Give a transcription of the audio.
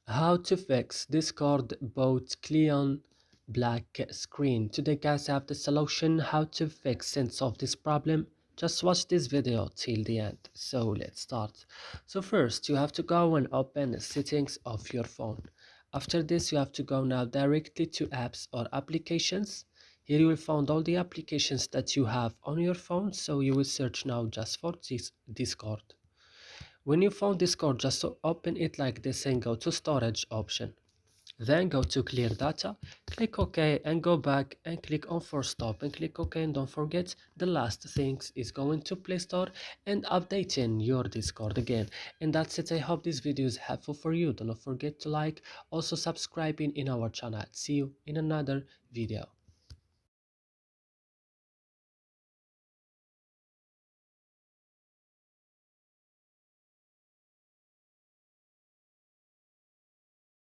How to fix Discord bot Cleon black screen. Today guys I have the solution how to fix sense of this problem. Just watch this video till the end. So let's start. So first you have to go and open the settings of your phone. After this you have to go now directly to apps or applications. Here you will find all the applications that you have on your phone. So you will search now just for this Discord. When you found Discord, just open it like this and go to storage option. Then go to clear data, click OK and go back and click on force stop and click OK, and don't forget the last things is going to Play Store and updating your Discord again. And that's it. I hope this video is helpful for you. Do not forget to like, also subscribing in our channel. See you in another video.